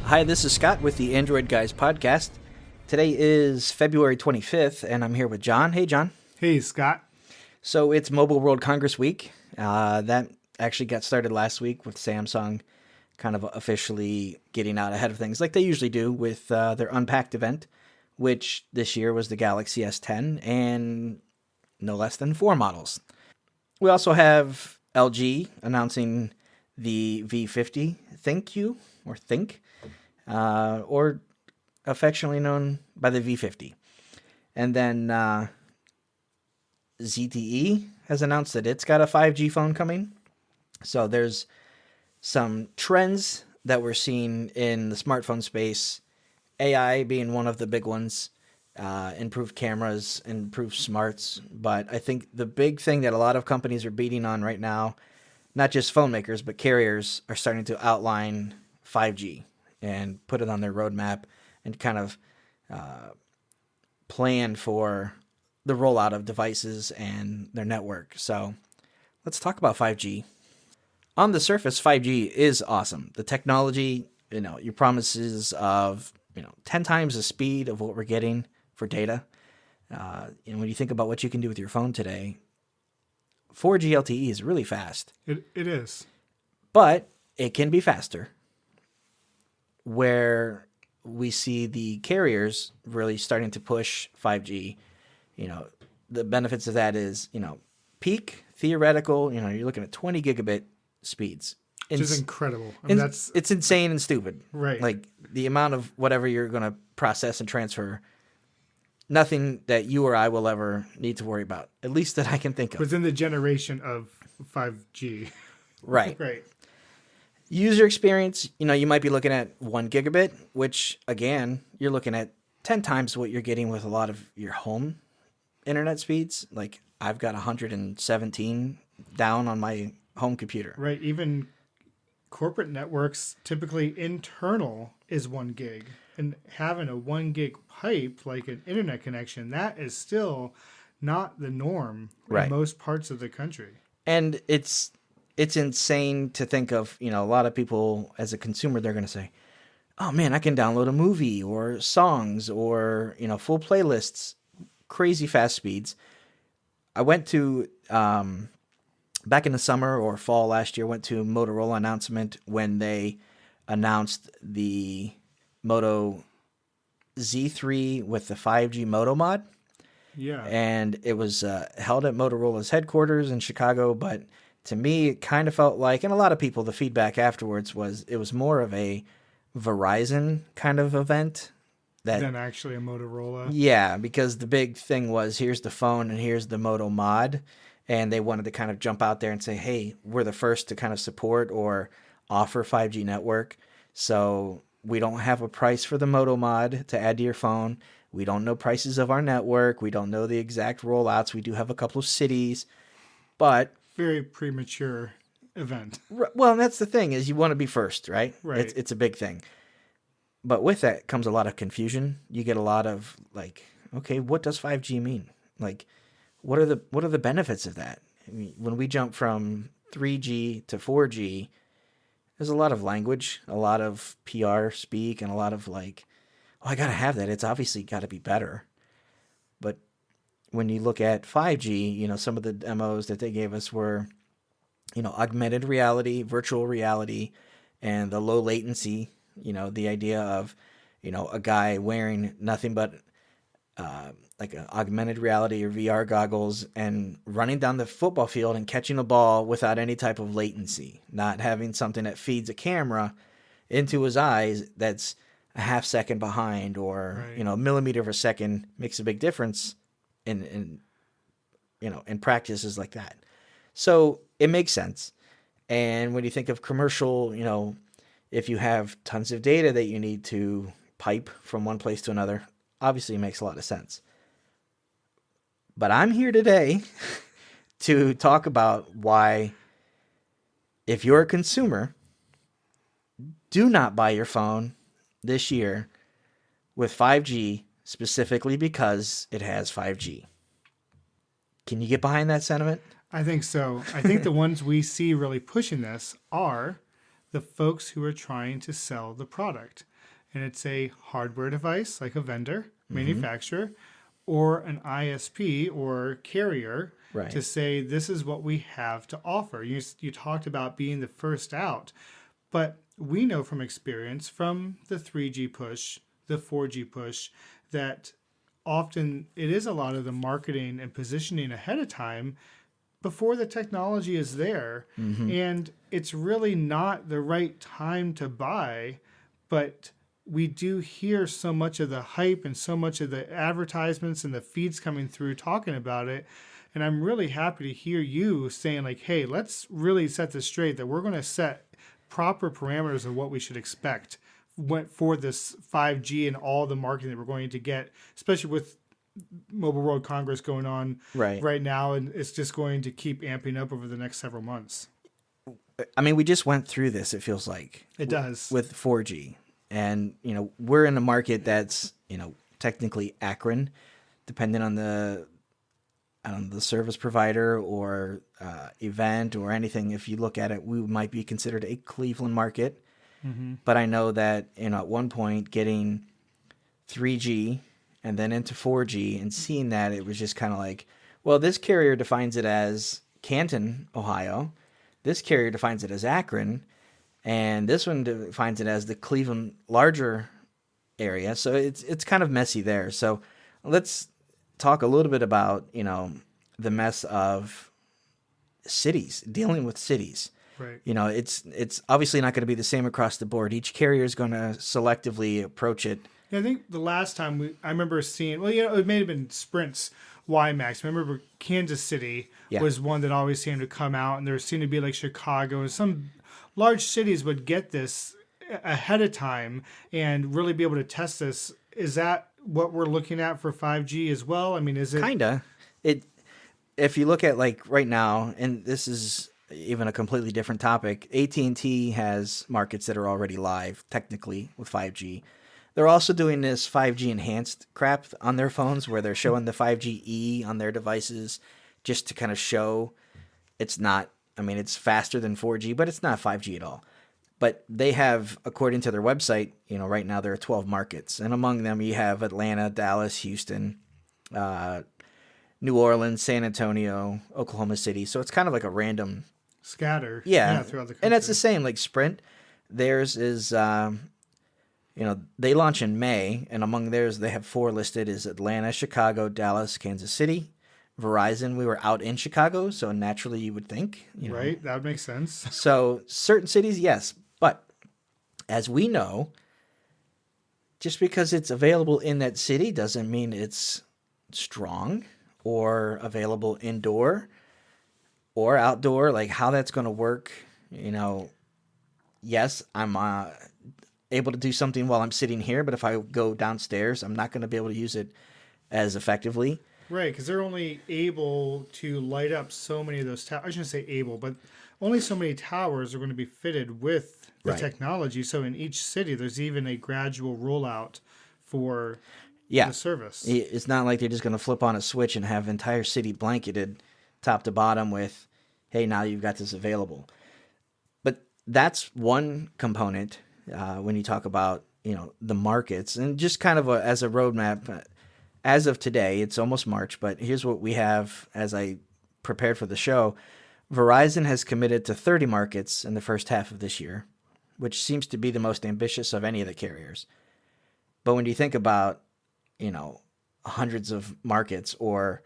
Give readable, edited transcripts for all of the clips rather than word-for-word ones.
Hi, this is Scott with the Android Guys podcast. Today is February 25th, and I'm here with John. Hey, John. Hey, Scott. So it's Mobile World Congress Week. That actually got started last week with Samsung kind of officially getting out ahead of things like they usually do with their Unpacked event, which this year was the Galaxy S10 and no less than 4 models. We also have LG announcing the V50 Think, or affectionately known by the V50. And then ZTE has announced that it's got a 5G phone coming. So there's some trends that we're seeing in the smartphone space, AI being one of the big ones, improved cameras, improved smarts. But I think the big thing that a lot of companies are beating on right now, not just phone makers, but carriers are starting to outline 5G and put it on their roadmap and kind of plan for the rollout of devices and their network. So let's talk about 5G. On the surface, 5G is awesome. The technology, your promises of 10 times the speed of what we're getting for data. And when you think about what you can do with your phone today, 4G LTE is really fast. It is. But it can be faster. Where we see the carriers really starting to push 5G, the benefits of that is, peak theoretical, you're looking at 20 gigabit speeds. Which is incredible. I mean, it's insane and stupid. Right. Like the amount of whatever you're going to process and transfer, nothing that you or I will ever need to worry about, at least that I can think of. Within the generation of 5G. Right. Right. User experience, you might be looking at 1 gigabit, which, again, you're looking at 10 times what you're getting with a lot of your home internet speeds. Like, I've got 117 down on my home computer. Right. Even corporate networks, typically internal is 1 gig. And having a 1 gig pipe, like an internet connection, that is still not the norm in most parts of the country. And it's insane to think of, a lot of people as a consumer, they're going to say, oh man, I can download a movie or songs or, full playlists, crazy fast speeds. I went to, back in the summer or fall last year, went to a Motorola announcement when they announced the Moto Z3 with the 5G Moto mod. Yeah. And it was held at Motorola's headquarters in Chicago, but to me, it kind of felt like, and a lot of people, the feedback afterwards was it was more of a Verizon kind of event than actually a Motorola. Yeah, because the big thing was here's the phone and here's the Moto mod, and they wanted to kind of jump out there and say, hey, we're the first to kind of support or offer 5G network. So we don't have a price for the Moto mod to add to your phone. We don't know prices of our network. We don't know the exact rollouts. We do have a couple of cities, but very premature event. Well, and that's the thing is you want to be first, right? Right. It's a big thing. But with that comes a lot of confusion. You get a lot of like, okay, what does 5G mean? Like, what are the benefits of that? I mean, when we jump from 3G to 4G, there's a lot of language, a lot of PR speak, and a lot of like, oh, I got to have that. It's obviously got to be better. But when you look at 5G, some of the demos that they gave us were, augmented reality, virtual reality, and the low latency, the idea of, a guy wearing nothing but like an augmented reality or VR goggles and running down the football field and catching a ball without any type of latency, not having something that feeds a camera into his eyes that's a half second behind or, a millimeter of a second makes a big difference in practices like that. So it makes sense. And when you think of commercial, if you have tons of data that you need to pipe from one place to another, obviously it makes a lot of sense. But I'm here today to talk about why, if you're a consumer, do not buy your phone this year with 5G specifically because it has 5G. Can you get behind that sentiment? I think so. I think the ones we see really pushing this are the folks who are trying to sell the product. and it's a hardware device like a vendor, manufacturer, or an ISP or carrier Right. to say this is what we have to offer. You talked about being the first out, but we know from experience from the 3G push, the 4G push, that often it is a lot of the marketing and positioning ahead of time before the technology is there. And it's really not the right time to buy, but we do hear so much of the hype and so much of the advertisements and the feeds coming through talking about it. And I'm really happy to hear you saying like, hey, let's really set this straight, that we're going to set proper parameters of what we should expect for this 5G and all the marketing that we're going to get, especially with Mobile World Congress going on right now, and it's just going to keep amping up over the next several months. I mean, we just went through this, it feels like. It does. With 4G. And, we're in a market that's, technically Akron, depending on the service provider or event or anything. If you look at it, we might be considered a Cleveland market. But I know that, at one point getting 3G and then into 4G and seeing that, it was just kind of like, well, this carrier defines it as Canton, Ohio. This carrier defines it as Akron. And this one defines it as the Cleveland larger area. So it's kind of messy there. So let's talk a little bit about, the mess of cities, dealing with cities. Right. It's obviously not going to be the same across the board. Each carrier is going to selectively approach it. Yeah, I think the last time I remember seeing, it may have been Sprint's WiMAX. I remember Kansas City was one that always seemed to come out, and there seemed to be like Chicago and some large cities would get this ahead of time and really be able to test this. Is that what we're looking at for 5G as well? I mean, is it kinda? If you look at like right now, and this is even a completely different topic, AT&T has markets that are already live technically with 5G. They're also doing this 5G enhanced crap on their phones where they're showing the 5G on their devices just to kind of show it's not, it's faster than 4G, but it's not 5G at all. But they have, according to their website, right now there are 12 markets. And among them you have Atlanta, Dallas, Houston, New Orleans, San Antonio, Oklahoma City. So it's kind of like a random scatter throughout the country. And it's the same, like Sprint. Theirs is... they launch in May, and among theirs, they have 4 listed is Atlanta, Chicago, Dallas, Kansas City. Verizon, we were out in Chicago, so naturally you would think. Right, that would make sense. So certain cities, yes. But as we know, just because it's available in that city doesn't mean it's strong or available indoor or outdoor. Like how that's going to work, yes, I'm... able to do something while I'm sitting here, but if I go downstairs, I'm not going to be able to use it as effectively. Right, because they're only able to light up so many of those towers. I shouldn't say able, but only so many towers are going to be fitted with the technology. So in each city, there's even a gradual rollout for the service. It's not like they're just going to flip on a switch and have entire city blanketed top to bottom with, hey, now you've got this available. But that's one component. When you talk about, the markets and just kind of as a roadmap, as of today, it's almost March, but here's what we have as I prepared for the show. Verizon has committed to 30 markets in the first half of this year, which seems to be the most ambitious of any of the carriers. But when you think about, hundreds of markets or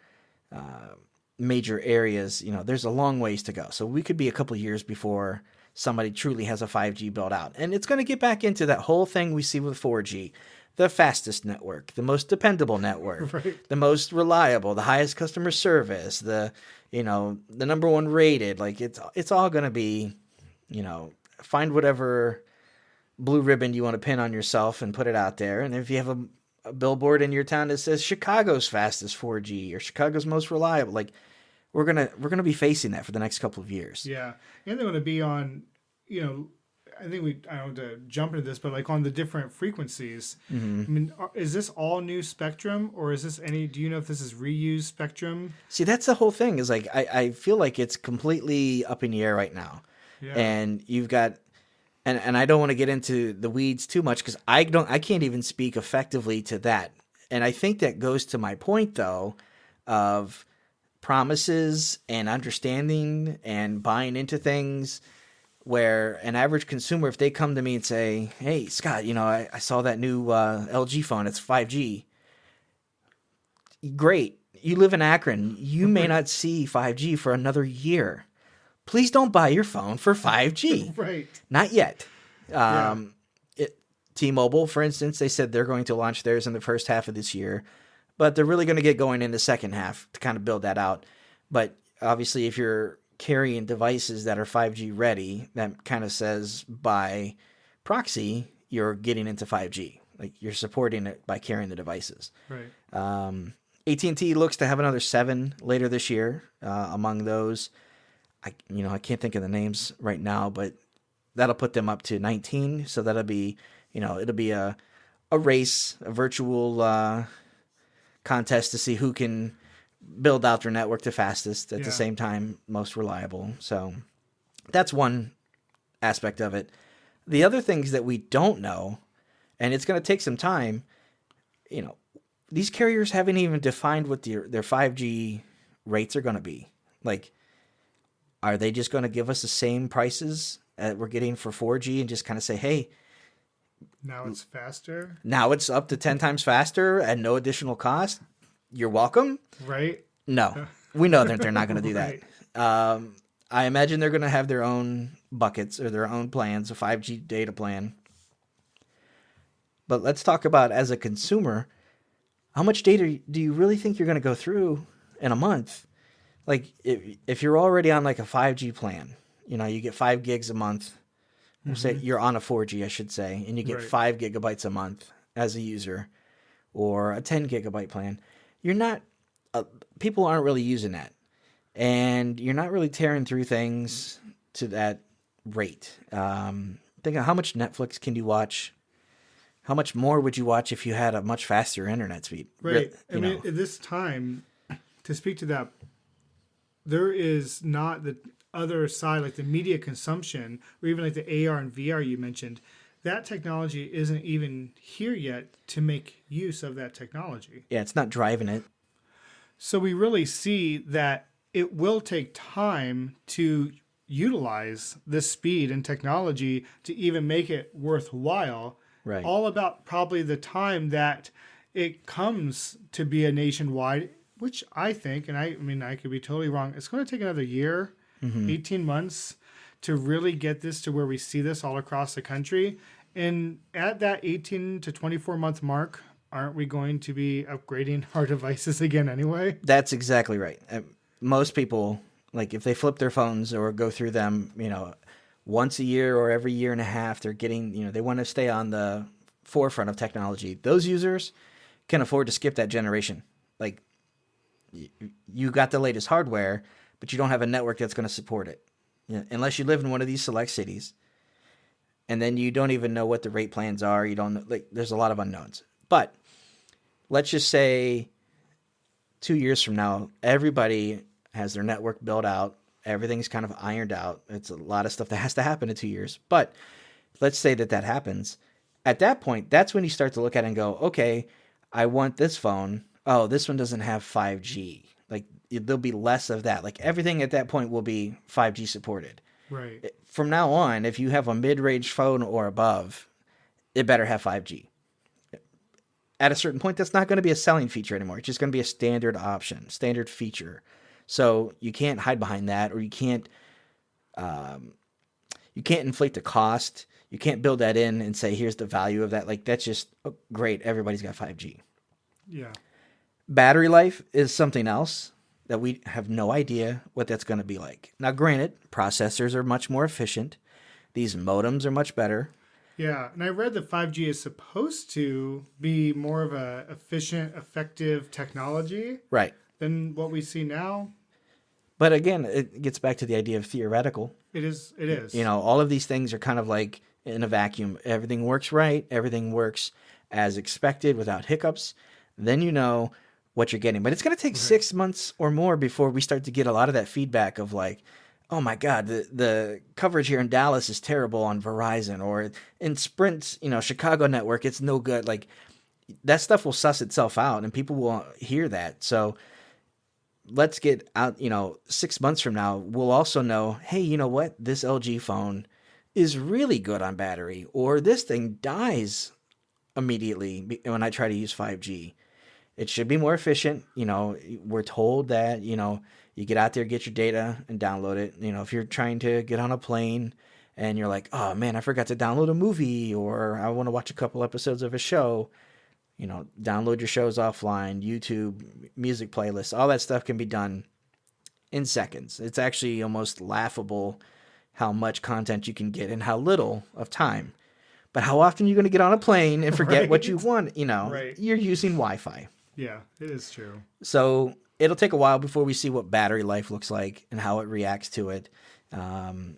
major areas, there's a long ways to go. So we could be a couple of years before somebody truly has a 5G built out. And it's going to get back into that whole thing we see with 4G. The fastest network, the most dependable network, the most reliable, the highest customer service, the number one rated. Like it's all going to be, find whatever blue ribbon you want to pin on yourself and put it out there. And if you have a billboard in your town that says Chicago's fastest 4G or Chicago's most reliable, like we're gonna be facing that for the next couple of years. Yeah, and they're going to be on, I don't want to jump into this, but like on the different frequencies. Mm-hmm. I mean, is this all new spectrum, or is this do you know if this is reused spectrum? See, that's the whole thing. Is like I feel like it's completely up in the air right now. Yeah. And you've got And I don't want to get into the weeds too much because I can't even speak effectively to that. And I think that goes to my point though of promises and understanding and buying into things where an average consumer, if they come to me and say, hey, Scott, I saw that new LG phone, it's 5G. Great. You live in Akron. You may not see 5G for another year. Please don't buy your phone for 5G. Right. Not yet. T-Mobile, for instance, they said they're going to launch theirs in the first half of this year, but they're really going to get going in the second half to kind of build that out. But obviously, if you're carrying devices that are 5G ready, that kind of says by proxy, you're getting into 5G. Like you're supporting it by carrying the devices. Right. AT&T looks to have another 7 later this year. Among those, I can't think of the names right now, but that'll put them up to 19. So that'll be, it'll be a race, a virtual contest to see who can build out their network the fastest at the same time, most reliable. So that's one aspect of it. The other things that we don't know, and it's going to take some time, these carriers haven't even defined what their 5G rates are going to be. Like, are they just going to give us the same prices that we're getting for 4G and just kind of say, hey, now it's faster? Now it's up to 10 times faster at no additional cost? You're welcome? Right? No. We know that they're not going to do Right. that. I imagine they're going to have their own buckets or their own plans, a 5G data plan. But let's talk about, as a consumer, how much data do you really think you're going to go through in a month? Like, if you're already on like a 5G plan, you get 5 gigs a month. We'll say you're on a 4G, I should say, and you get 5 gigabytes a month as a user, or a 10 gigabyte plan. You're not, people aren't really using that. And you're not really tearing through things to that rate. Think of how much Netflix can you watch? How much more would you watch if you had a much faster internet speed? Right. At this time, to speak to that, there is not the other side, like the media consumption, or even like the AR and VR you mentioned. That technology isn't even here yet to make use of that technology. Yeah, it's not driving it. So we really see that it will take time to utilize this speed and technology to even make it worthwhile. Right. All about probably the time that it comes to be a nationwide, which I think, and I mean, I could be totally wrong, it's going to take another year, 18 months to really get this to where we see this all across the country. And at that 18 to 24 month mark, aren't we going to be upgrading our devices again anyway? That's exactly right. Most people, like if they flip their phones or go through them, once a year or every year and a half, they're getting, they want to stay on the forefront of technology. Those users can afford to skip that generation. Like, you got the latest hardware, but you don't have a network that's going to support it. Unless you live in one of these select cities. And then you don't even know what the rate plans are. You don't know, there's a lot of unknowns. But let's just say 2 years from now, everybody has their network built out. Everything's kind of ironed out. It's a lot of stuff that has to happen in 2 years. But let's say that happens. At that point, that's when you start to look at it and go, okay, I want this phone. Oh, this one doesn't have 5G. Like, there'll be less of that. Like, everything at that point will be 5G supported. Right. From now on, if you have a mid-range phone or above, it better have 5G. At a certain point, that's not going to be a selling feature anymore. It's just going to be a standard option, standard feature. So you can't hide behind that, or you can't inflate the cost. You can't build that in and say, here's the value of that. Like, that's just great. Everybody's got 5G. Yeah. Battery life is something else that we have no idea what that's going to be like. Now, granted, processors are much more efficient. These modems are much better. Yeah, and I read that 5G is supposed to be more of a efficient, effective technology, Right. than what we see now. But again, it gets back to the idea of theoretical. It is. It is. All of these things are kind of like in a vacuum. Everything works right. Everything works as expected without hiccups. Then you know what you're getting. But it's going to take 6 months or more before we start to get a lot of that feedback of like, oh my God, the coverage here in Dallas is terrible on Verizon, or in Sprint's, Chicago network, it's no good. Like that stuff will suss itself out and people will hear that. So let's get out, 6 months from now, we'll also know, hey, you know what? This LG phone is really good on battery, or this thing dies immediately when I try to use 5G. It should be more efficient. We're told that, you get out there, get your data and download it. If you're trying to get on a plane and you're like, oh man, I forgot to download a movie, or I want to watch a couple episodes of a show, download your shows offline, YouTube, music playlists, all that stuff can be done in seconds. It's actually almost laughable how much content you can get in how little of time. But how often are you going to get on a plane and forget what you want? Right. You're using Wi-Fi. Yeah, it is true. So it'll take a while before we see what battery life looks like and how it reacts to it.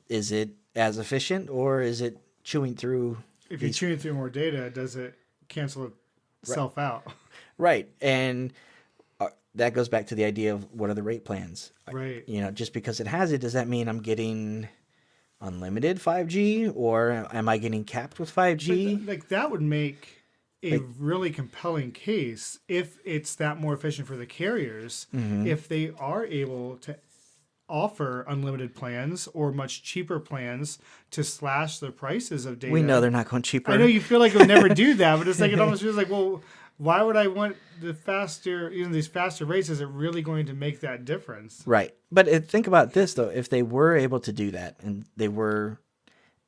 Is it as efficient, or is it chewing through? If you're chewing through more data, does it cancel itself out? Right. And that goes back to the idea of what are the rate plans? Right. Just because it has it, does that mean I'm getting unlimited 5G, or am I getting capped with 5G? Like that would make a really compelling case if it's that more efficient for the carriers, if they are able to offer unlimited plans or much cheaper plans to slash the prices of data. We know they're not going cheaper. I know you feel like they'll never do that, but it's like it almost feels like, well, why would I want the faster, these faster rates? Is it really going to make that difference? Right. But think about this, though. If they were able to do that and they were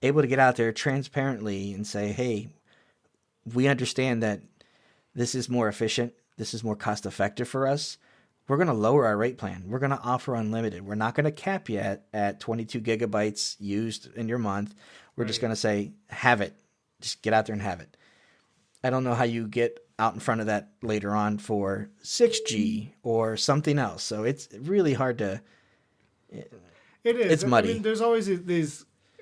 able to get out there transparently and say, hey, we understand that this is more efficient, this is more cost effective for us, we're going to lower our rate plan. We're going to offer unlimited. We're not going to cap you at 22 gigabytes used in your month. We're just going to say, have it. Just get out there and have it. I don't know how you get out in front of that later on for 6G or something else. So it's really hard to... It is. It's muddy. I mean, there's always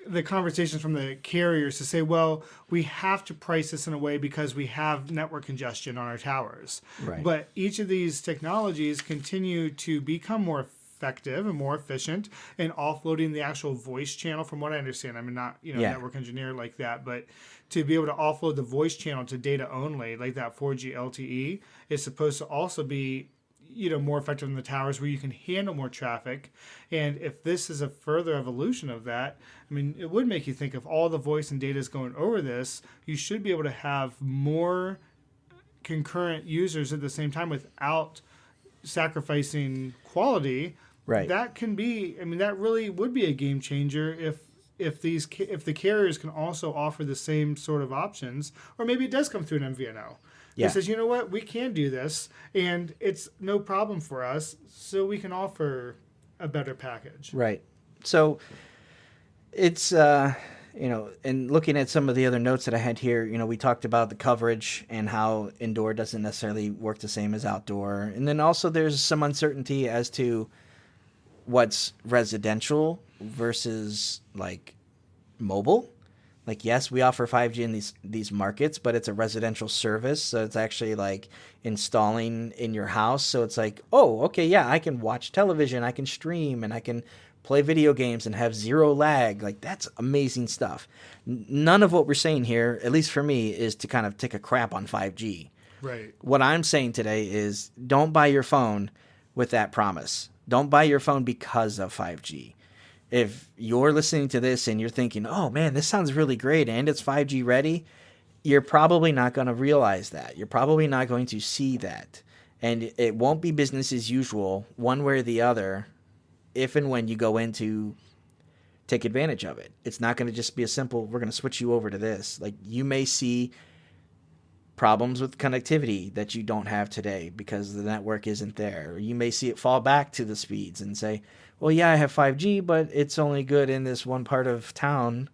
the conversations from the carriers to say, well, we have to price this in a way because we have network congestion on our towers. Right. But each of these technologies continue to become more effective and more efficient in offloading the actual voice channel. From what I understand, I'm not network engineer like that, but to be able to offload the voice channel to data only, like that 4G LTE, is supposed to also be more effective in the towers where you can handle more traffic. And if this is a further evolution of that, I mean, it would make you think if all the voice and data is going over this, you should be able to have more concurrent users at the same time without sacrificing quality. Right. That can be, I mean, that really would be a game changer if the carriers can also offer the same sort of options, or maybe it does come through an MVNO. Yeah. It says, you know what, we can do this, and it's no problem for us, so we can offer a better package. Right. So it's, and looking at some of the other notes that I had here, we talked about the coverage and how indoor doesn't necessarily work the same as outdoor. And then also there's some uncertainty as to what's residential versus like mobile. Like, yes, we offer 5G in these markets, but it's a residential service. So it's actually like installing in your house. So it's like, oh, okay, yeah, I can watch television, I can stream, and I can play video games and have zero lag. Like, that's amazing stuff. None of what we're saying here, at least for me, is to kind of take a crap on 5G. Right. What I'm saying today is don't buy your phone with that promise. Don't buy your phone because of 5G. If you're listening to this and you're thinking, oh man, this sounds really great and it's 5G ready, you're probably not going to realize that. You're probably not going to see that. And it won't be business as usual one way or the other if and when you go in to take advantage of it. It's not going to just be a simple, we're going to switch you over to this. Like, you may see problems with connectivity that you don't have today because the network isn't there. Or you may see it fall back to the speeds and say, well, yeah, I have 5G, but it's only good in this one part of town,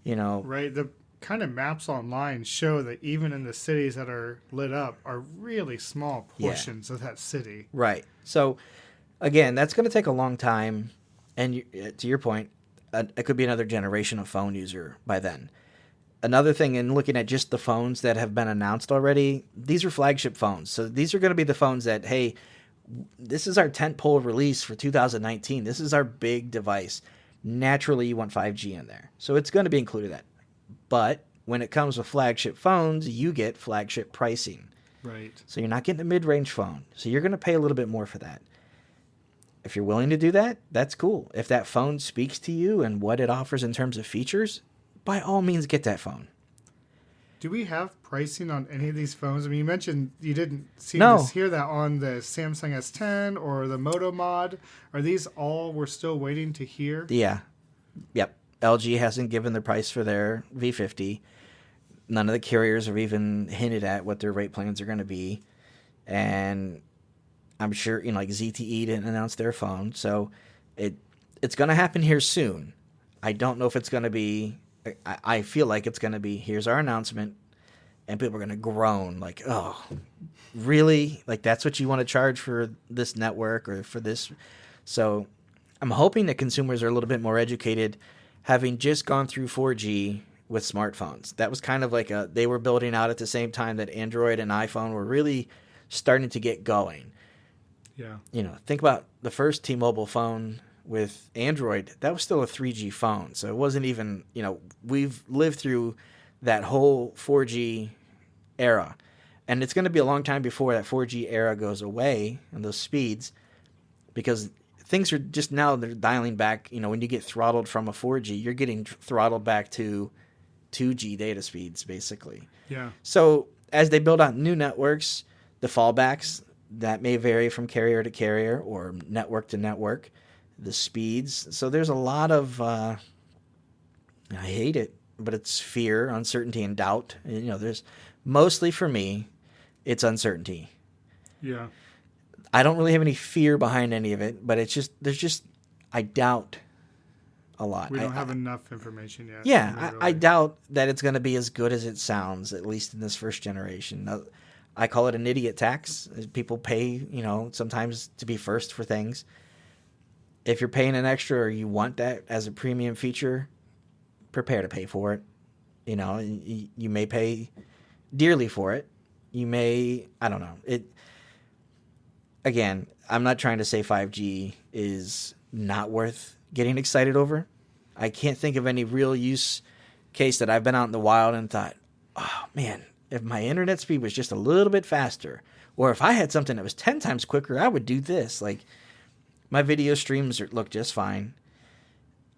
Right. The kind of maps online show that even in the cities that are lit up are really small portions of that city. Right. So, again, that's going to take a long time. And to your point, it could be another generation of phone user by then. Another thing, in looking at just the phones that have been announced already, these are flagship phones. So these are going to be the phones that, hey, This is our tentpole release for 2019. This is our big device. Naturally, you want 5G in there. So it's going to be included in that. But when it comes with flagship phones, you get flagship pricing. Right. So you're not getting a mid-range phone. So you're going to pay a little bit more for that. If you're willing to do that, that's cool. If that phone speaks to you and what it offers in terms of features, by all means, get that phone. Do we have pricing on any of these phones? I mean, you mentioned you didn't seem No. to hear that on the Samsung S10 or the Moto Mod. Are these all we're still waiting to hear? Yeah. Yep. LG hasn't given the price for their V50. None of the carriers have even hinted at what their rate plans are going to be. And I'm sure, like ZTE didn't announce their phone. So it's going to happen here soon. I don't know if it's going to be... I feel like it's going to be, here's our announcement, and people are going to groan like, oh, really? Like, that's what you want to charge for this network or for this? So I'm hoping that consumers are a little bit more educated, having just gone through 4G with smartphones. That was kind of like they were building out at the same time that Android and iPhone were really starting to get going. Yeah. Think about the first T-Mobile phone with Android. That was still a 3G phone. So it wasn't even, we've lived through that whole 4G era. And it's going to be a long time before that 4G era goes away and those speeds, because things are just now, they're dialing back. When you get throttled from a 4G, you're getting throttled back to 2G data speeds, basically. Yeah. So as they build out new networks, the fallbacks, that may vary from carrier to carrier or network to network. The speeds. So there's a lot of, I hate it, but it's fear, uncertainty, and doubt. There's mostly for me, it's uncertainty. Yeah. I don't really have any fear behind any of it, but I doubt a lot. We don't have enough information yet. Yeah, I doubt that it's going to be as good as it sounds, at least in this first generation. I call it an idiot tax. People pay, sometimes to be first for things. If you're paying an extra or you want that as a premium feature, prepare to pay for it. You may pay dearly for it. You may, I don't know. Again, I'm not trying to say 5G is not worth getting excited over. I can't think of any real use case that I've been out in the wild and thought, oh man, if my internet speed was just a little bit faster, or if I had something that was 10 times quicker, I would do this. Like, my video streams look just fine.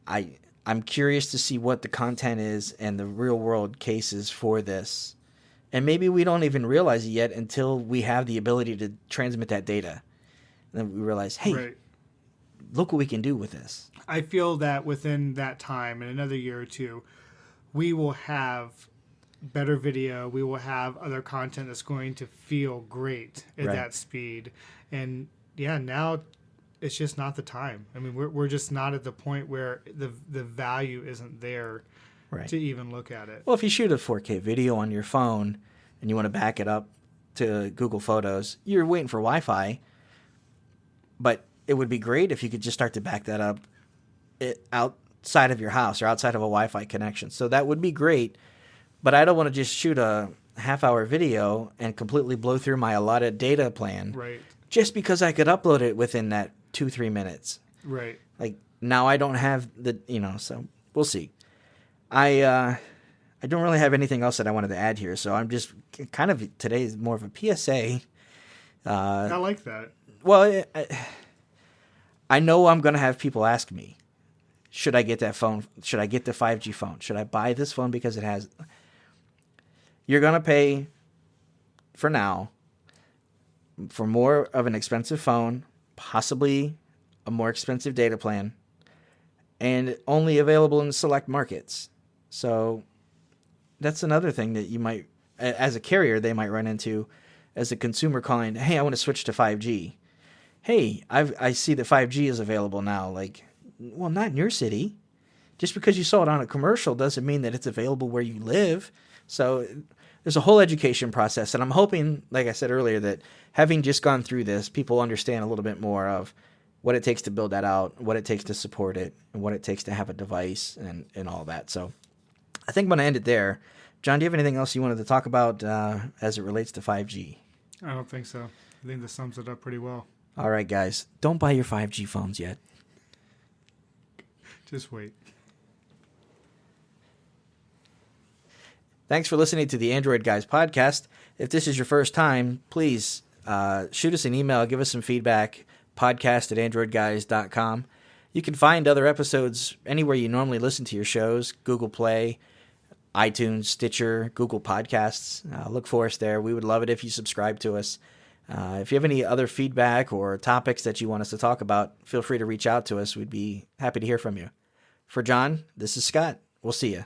I'm curious to see what the content is and the real world cases for this. And maybe we don't even realize it yet until we have the ability to transmit that data. And then we realize, hey, right. Look what we can do with this. I feel that within that time, in another year or two, we will have better video. We will have other content that's going to feel great at that speed. And yeah, now it's just not the time. I mean, we're just not at the point where the value isn't there to even look at it. Well, if you shoot a 4K video on your phone and you want to back it up to Google Photos, you're waiting for Wi-Fi. But it would be great if you could just start to back that up outside of your house or outside of a Wi-Fi connection. So that would be great. But I don't want to just shoot a half-hour video and completely blow through my allotted data plan just because I could upload it within that 2-3 minutes. Right. Like, now I don't have the, so we'll see. I don't really have anything else that I wanted to add here, so I'm just kind of, today is more of a PSA. I like that. Well, I know I'm going to have people ask me, should I get that phone? Should I get the 5G phone? Should I buy this phone because it has... You're going to pay, for now, for more of an expensive phone, possibly a more expensive data plan, and only available in select markets. So that's another thing that you might, as a carrier, they might run into as a consumer calling, hey, I want to switch to 5G. Hey, I see that 5G is available now. Like, well, not in your city. Just because you saw it on a commercial doesn't mean that it's available where you live. So there's a whole education process, and I'm hoping, like I said earlier, that having just gone through this, people understand a little bit more of what it takes to build that out, what it takes to support it, and what it takes to have a device and all that. So I think I'm going to end it there. John, do you have anything else you wanted to talk about as it relates to 5G? I don't think so. I think this sums it up pretty well. All right, guys, don't buy your 5G phones yet. Just wait. Thanks for listening to the Android Guys podcast. If this is your first time, please shoot us an email, give us some feedback, podcast@AndroidGuys.com. You can find other episodes anywhere you normally listen to your shows, Google Play, iTunes, Stitcher, Google Podcasts. Look for us there. We would love it if you subscribe to us. If you have any other feedback or topics that you want us to talk about, feel free to reach out to us. We'd be happy to hear from you. For John, this is Scott. We'll see you.